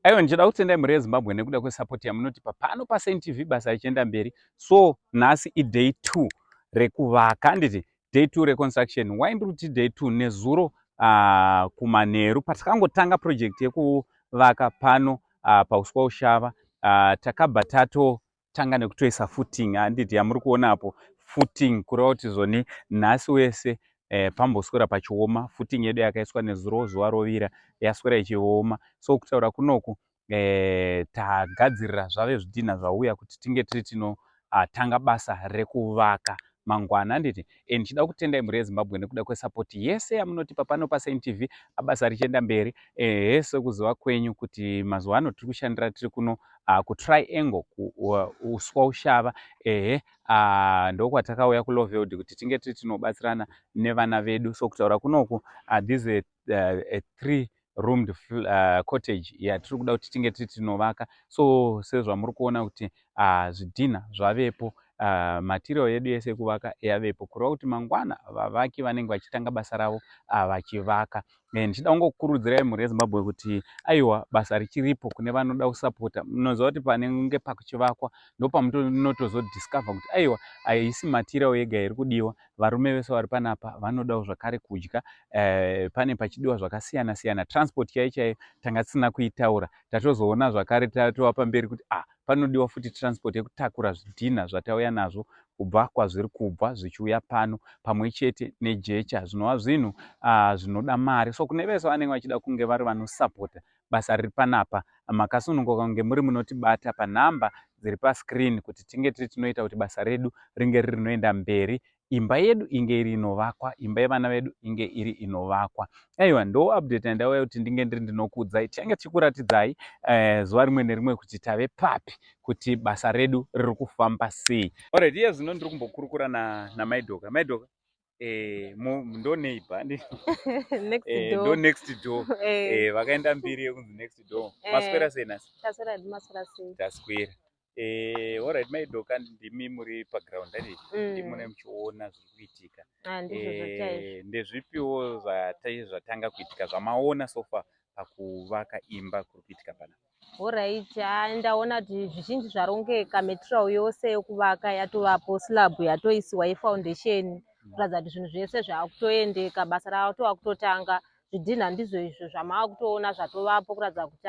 Aiwa, ndichida kutendai mhuri yeZimbabwe nekuda kwesapoti yamunotipa pano paSaint TV basa richienda mberi. So nhasi iday 2 rekuvaka, handiti day 2 reconstruction. Waindiri kuti day 2 nezuro kumanheru patakangotanga project yekuvaka pano paUswaushava. Takabva tatotanga nekutoisa footing, handiti yamuri kuonapo footing, kureva kuti zoni nhasi wese pamboswera pachioma. Footing yedu yakaiswa nezuro, zuva rovira yaswera ichioma. So kutaura kunoku tagadzirira zvave zvidhina zvauya kuti tinge tiri tinotanga basa rekuvaka mangwana, handiti. Ndichida kutendai mhuri yeZimbabwe nekuda kwesapoti yese yamunotipa pano paSaint TV, basa richienda mberi. Hese kuziva kwenyu kuti mazuva ano tiri kushandira tiri kuno kuTriangle kuUswaushava. Ndokwatakauya kuLoveld kuti tinge tiri tinobatsirana nevana vedu. So kutaura kunoku this is a 3-roomed cottage yatiri kuda kuti tinge tiri tinovaka. So sezvamuri kuona kuti zvidhina zvavepo, material yedu yese yekuvaka yavepo, kureva kuti mangwana vavaki vanenge vachitanga basa ravo vachivaka. Ndichida kungokurudzirai mhuri yeZimbabwe kuti aiwa, basa richiripo kune vanoda kusapota. Munoziva kuti panenge pakuchivakwa ndopamunotozodiscover kuti aiwa, haisi material yega iri kudiwa, varume vese vari panapa vanodawo zvakare kudya. Pane pachidiwa zvakasiyana siyana. Transport chaiyo tanga tisina kuitaura, tatozoona zvakare tatova pamberi kuti panodiwa futi transport yekutakura zvidhina zvatauya nazvo kubva kwazviri kubva zvichiuya pano, pamwe chete nejecha. Zvinova zvinhu zvinoda mari. So kune vese vanenge vachida kunge vari vanosapota basa riri panapa, makasununguka kunge muri munotibata panhamba dziri pascreen kuti tinge tiri tinoita kuti basa redu ringe riri rinoenda mberi, imba yedu inge iri inovakwa, imba yevana vedu inge iri inovakwa. Aiwa, ndo update yandauya kuti ndinge ndiri ndinokuudzai. Tichange tichikuratidzai zuva rimwe nerimwe kuti tave papi, kuti basa redu riri kufamba sei. Alright, iye zvino ndiri kumbokurukura namaidhoka. Maidhoka, ndo neighbor ndo next door. Vakaenda mbiri yekunzi next door. Maswera sei nhasi? Taswera. Alright, maidhoka, ndimi muri paground, ndimi mune muchiona zviri kuitika. Ndezvipiwo zvatanga kuitika zvamaona sofa pakuvaka imba kuri kuitika pana? Alright, ndaona kuti zvizhinji zvarongeka, material yose yokuvaka yatovapo, slab yatoisiwa yefoundation, kuratidza kuti zvinhu zvese zvaakutoendeka, basa ratova kutotanga. Zvidhina ndizvo izvo zvamaakutoona zvatovapo, kuratidza kuti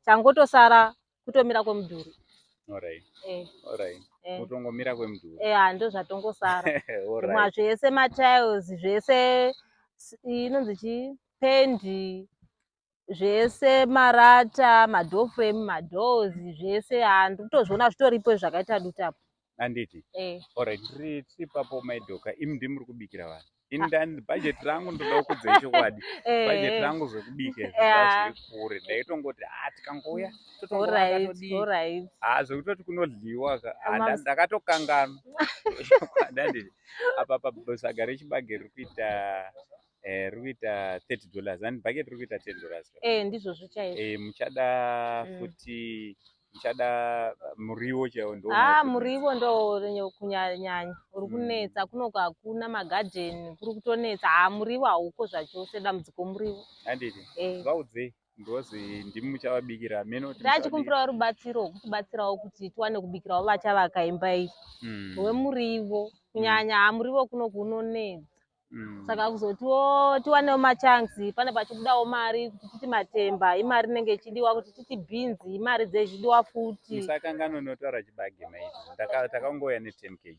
changotosara kutomira kwemudhuri. Alright. Alright. Kutongomira kwemudhuri. Ndo zvatongosara. Zvimwe zvese matiles, zvese inonzi chi pendi, zvese marata, madoor frame, madoors, zvese ndikutozviona zvitoripo zvakaita dutapo. Handiti? Alright, tiri papo maidhoka, imi ndimi muri kubikira vanhu. Ini budget rangu ndoda kukudzai chokwadi. Budget rangu zvekubika zviri kure. Ndaitongoti tikangouya totongoratiya. Alright. Zvekutoti kunodliwa ndakatokanganwa. Handiti? Apa saga rechibage riri kuita $30. And bucket riri kuita $10. Ndizvo zvichaizvo. Muchada futi muchada muriwo chaiwo ndo. Muriwo ndo kunyanya uri kunetsa, kunoku hakuna magadheni, kuri kutonetsa. Muriwo hauko zvachose, dambudziko muriwo. Handiti? Vaudzei ndozi ndimi muchavabikira meno. Tachikumbirawo rubatsiro rwokutibatsirawo kuti tiwane kubikirawo vachavaka imba iyi. Wemuriwo kunyanya, muriwo kunoku unonetsa. Saka kuzotiwo tiwanewo machansi, pane pachibudawo mari kuti titi matemba, imari inenge ichidiwa kuti titi bhinzi, imari dzechidiwa futi. Musakangano notaura chibage maiti. Takangouya ne10 kg.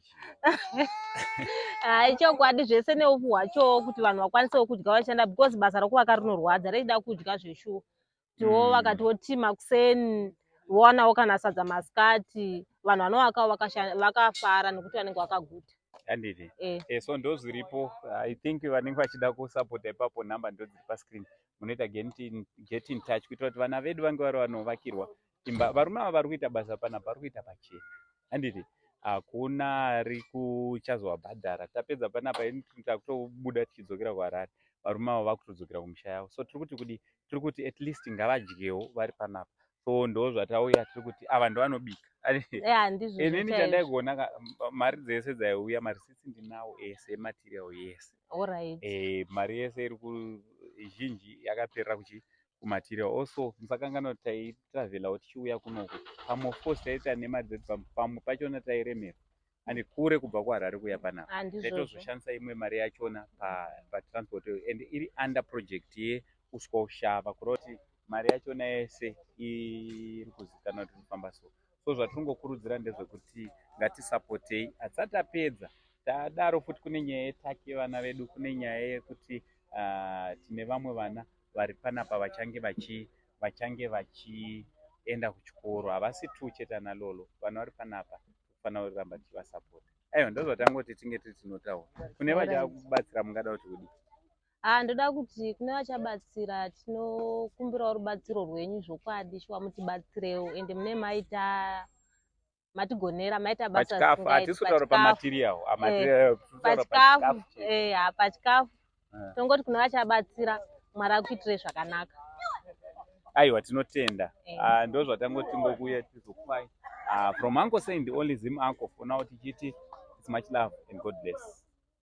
Chokwadi zvese neupfu hwacho kuti vanhu vakwanisewo kudya vachishanda, because basa rokuvaka rinorwadza, reida kudya zveshuwa. Tiwo vakatiwo tima kuseni, wowanawo kana sadza masikati, vanhu vanovakawo vakafara nekuti vanenge vakaguta. Handiti? So ndo zviripo. I think vanenge vachida kusapota ipapo, nhamba ndo dziri pascreen. Munoita get in touch kuitira kuti vana vedu vange vari vanovakirwa imba. Varume ava vari kuita basa panapa, vari kuita pachena. Handiti? Hakuna ari kuchazovabhadhara. Tapedza panapa takutobuda tichidzokera kuHarare. Varume ava vakutodzokera kumisha yavo. So tiri kuti at least ngavadyewo vari panapa. So ndo zvatauya tiri kuti ava ndo vanobika. Inini chandaigona mari dzese dzaiuya, mari sisi ndinawo ese, material yese. Alright. Mari yese iri zhinji yakaperera kumaterial. Also musakangana kuti taitravhelawo tichiuya kunoku pamofos taita nemari dzedu pamwe pachona tairemera ande kure kubva kuHarare kuya panapa taitozoshandisa imwe mari yachona patransport and iri under project yeUswaushava kureva kuti mari yachona yese iri kuzikanwa kuti inofamba so zvatinongokurudzira ndezvekuti ngatisapotei hatisati tapedza tadaro futi kune nyaya yetaki yevana vedu kune nyaya yekuti tine vamwe vana vari panapa vachange vachienda kuchikoro havasi tu chete ana Lolo vana vari panapa tofanira kuramba tivasapota. Aiwa ndozvatangoti tinge tinotaura kune vachabatsira mungada kuti kudi ndoda kuti kune vachabatsira tinokumbirawo rubatsiro rwenyu zvokwadi shuwa mutibatsirewo ende mune maita matigonera maita basa hatisi kutaura pamaterial pachikafu tongoti kune vachabatsira Mwari akuitire zvakanaka. Aiwa tinotenda ndozvatangoti tingokuya tizokwai from uncle saying the only Zim uncle for now tichiti it's much love and God bless.